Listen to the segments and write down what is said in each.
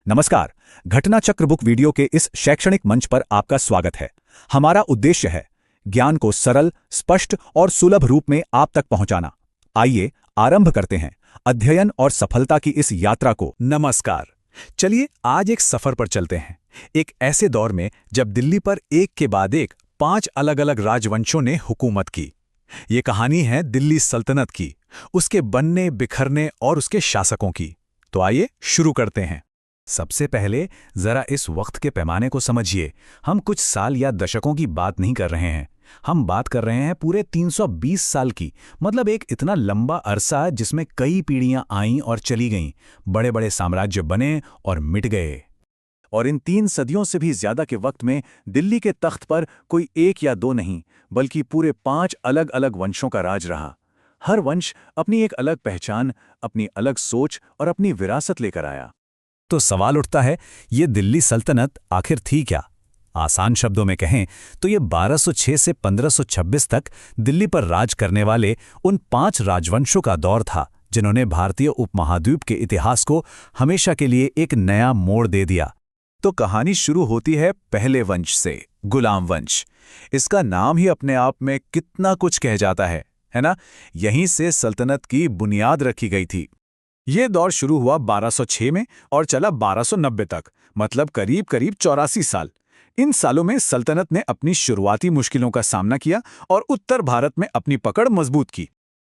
नमस्कार। घटना चक्र बुक वीडियो के इस शैक्षणिक मंच पर आपका स्वागत है। हमारा उद्देश्य है ज्ञान को सरल, स्पष्ट और सुलभ रूप में आप तक पहुंचाना। आइए आरंभ करते हैं अध्ययन और सफलता की इस यात्रा को। नमस्कार। चलिए आज एक सफर पर चलते हैं, एक ऐसे दौर में जब दिल्ली पर एक के बाद एक 5 अलग-अलग राजवंशों ने हुकूमत की। ये कहानी है दिल्ली सल्तनत की, उसके बनने, बिखरने और उसके शासकों की। तो आइए शुरू करते हैं। सबसे पहले जरा इस वक्त के पैमाने को समझिए। हम कुछ साल या दशकों की बात नहीं कर रहे हैं, हम बात कर रहे हैं पूरे 320 साल की। मतलब एक इतना लंबा अरसा जिसमें कई पीढ़ियां आईं और चली गईं, बड़े बड़े साम्राज्य बने और मिट गए। और इन 3 सदियों से भी ज्यादा के वक्त में दिल्ली के तख्त पर कोई एक या दो नहीं, बल्कि पूरे 5 अलग अलग वंशों का राज रहा। हर वंश अपनी एक अलग पहचान, अपनी अलग सोच और अपनी विरासत लेकर आया। तो सवाल उठता है, ये दिल्ली सल्तनत आखिर थी क्या? आसान शब्दों में कहें तो ये 1206 से 1526 तक दिल्ली पर राज करने वाले उन 5 राजवंशों का दौर था जिन्होंने भारतीय उपमहाद्वीप के इतिहास को हमेशा के लिए एक नया मोड़ दे दिया। तो कहानी शुरू होती है पहले वंश से, गुलाम वंश। इसका नाम ही अपने आप में कितना कुछ कह जाता है ना? यहीं से सल्तनत की बुनियाद रखी गई थी। ये दौर शुरू हुआ 1206 में और चला 1290 तक, मतलब करीब करीब 84 साल। इन सालों में सल्तनत ने अपनी शुरुआती मुश्किलों का सामना किया और उत्तर भारत में अपनी पकड़ मजबूत की।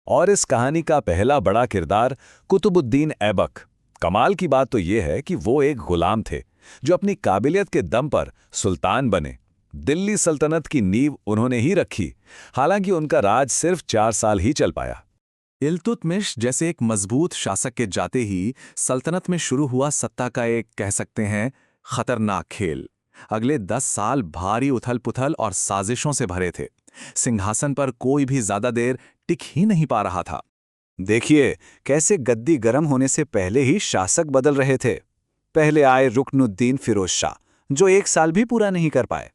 और इस कहानी का पहला बड़ा किरदार कुतुबुद्दीन ऐबक। कमाल की बात तो ये है कि वो एक गुलाम थे जो अपनी काबिलियत के दम पर सुल्तान बने। दिल्ली सल्तनत की नींव उन्होंने ही रखी, हालांकि उनका राज सिर्फ 4 साल ही चल पाया। इल्तुतमिश जैसे एक मजबूत शासक के जाते ही सल्तनत में शुरू हुआ सत्ता का एक, कह सकते हैं, खतरनाक खेल। अगले 10 साल भारी उथल-पुथल और साजिशों से भरे थे। सिंहासन पर कोई भी ज्यादा देर टिक ही नहीं पा रहा था। देखिए कैसे गद्दी गर्म होने से पहले ही शासक बदल रहे थे। पहले आए रुकनुद्दीन फिरोज शाह, जो 1 साल भी पूरा नहीं कर पाए।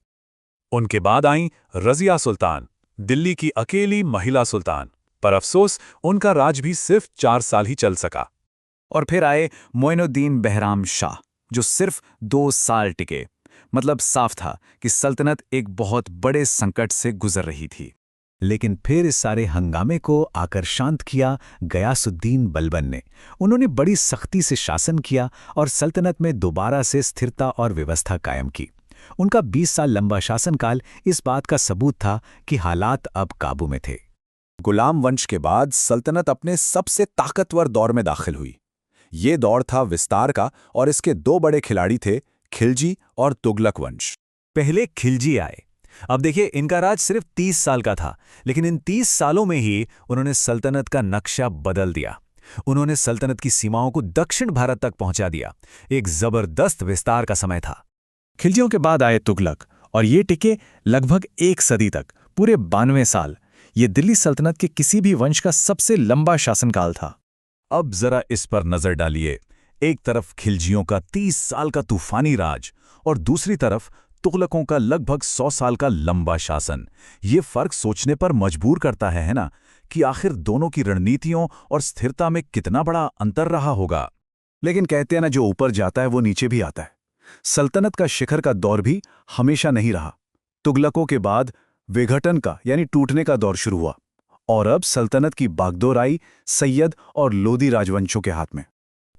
उनके बाद आई रजिया सुल्तान, दिल्ली की अकेली महिला सुल्तान। पर अफसोस उनका राज भी सिर्फ 4 साल ही चल सका। और फिर आए मोइनुद्दीन बेहराम शाह, जो सिर्फ 2 साल टिके। मतलब साफ था कि सल्तनत एक बहुत बड़े संकट से गुजर रही थी। लेकिन फिर इस सारे हंगामे को आकर शांत किया गयासुद्दीन बलबन ने। उन्होंने बड़ी सख्ती से शासन किया और सल्तनत में दोबारा से स्थिरता और व्यवस्था कायम की। उनका 20 साल लंबा शासनकाल इस बात का सबूत था कि हालात अब काबू में थे। गुलाम वंश के बाद सल्तनत अपने सबसे ताकतवर दौर में दाखिल हुई। ये दौर था विस्तार का और इसके 2 बड़े खिलाड़ी थे, खिलजी और तुगलक वंश। पहले खिलजी आए। अब देखिए, इनका राज सिर्फ 30 साल का था, लेकिन इन 30 सालों में ही उन्होंने सल्तनत का नक्शा बदल दिया। उन्होंने सल्तनत की सीमाओं को दक्षिण भारत तक पहुंचा दिया। एक जबरदस्त विस्तार का समय था। खिलजियों के बाद आए तुगलक और ये टिके लगभग 1 सदी तक, पूरे 92 साल। ये दिल्ली सल्तनत के किसी भी वंश का सबसे लंबा शासनकाल था। अब जरा इस पर नजर डालिए। एक तरफ खिलजियों का 30 साल का तूफानी राज और दूसरी तरफ तुगलकों का लगभग 100 साल का लंबा शासन। ये फर्क सोचने पर मजबूर करता है ना, कि आखिर दोनों की रणनीतियों और स्थिरता में कितना बड़ा अंतर रहा होगा। लेकिन कहते हैं ना, जो ऊपर जाता है वो नीचे भी आता है। सल्तनत का शिखर का दौर भी हमेशा नहीं रहा। तुगलकों के बाद विघटन का यानी टूटने का दौर शुरू हुआ और अब सल्तनत की बागडोर आई सैयद और लोदी राजवंशों के हाथ में।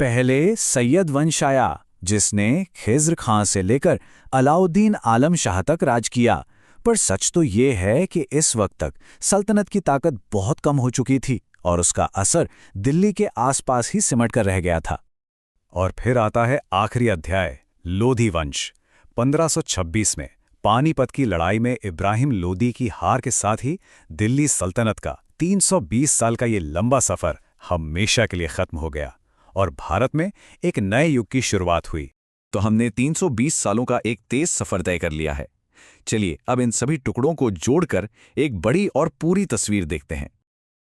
पहले सैयद वंश आया, जिसने खिज्र खां से लेकर अलाउद्दीन आलम शाह तक राज किया। पर सच तो ये है कि इस वक्त तक सल्तनत की ताकत बहुत कम हो चुकी थी और उसका असर दिल्ली के आसपास ही सिमट कर रह गया था। और फिर आता है आखिरी अध्याय, लोधी वंश। 1526 में पानीपत की लड़ाई में इब्राहिम लोदी की हार के साथ ही दिल्ली सल्तनत का 320 साल का ये लंबा सफर हमेशा के लिए खत्म हो गया और भारत में एक नए युग की शुरुआत हुई। तो हमने 320 सालों का एक तेज सफर तय कर लिया है। चलिए अब इन सभी टुकड़ों को जोड़कर एक बड़ी और पूरी तस्वीर देखते हैं।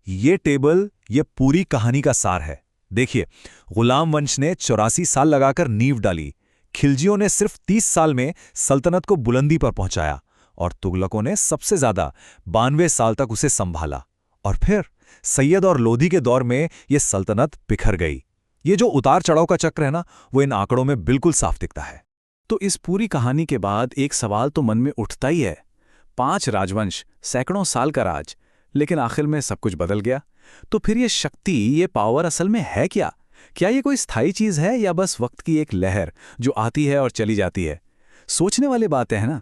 ये टेबल ये पूरी कहानी का सार है। देखिए, गुलाम वंश ने 84 साल लगाकर नींव डाली, खिलजियों ने सिर्फ 30 साल में सल्तनत को बुलंदी पर पहुंचाया और तुगलकों ने सबसे ज्यादा 92 साल तक उसे संभाला। और फिर सैयद और लोधी के दौर में यह सल्तनत बिखर गई। ये जो उतार चढ़ाव का चक्र है ना, वो इन आंकड़ों में बिल्कुल साफ दिखता है। तो इस पूरी कहानी के बाद एक सवाल तो मन में उठता ही है। 5 राजवंश, सैकड़ों साल का राज, लेकिन आखिर में सब कुछ बदल गया। तो फिर ये शक्ति, ये पावर असल में है क्या? क्या ये कोई स्थायी चीज है या बस वक्त की एक लहर जो आती है और चली जाती है? सोचने वाली बात है ना।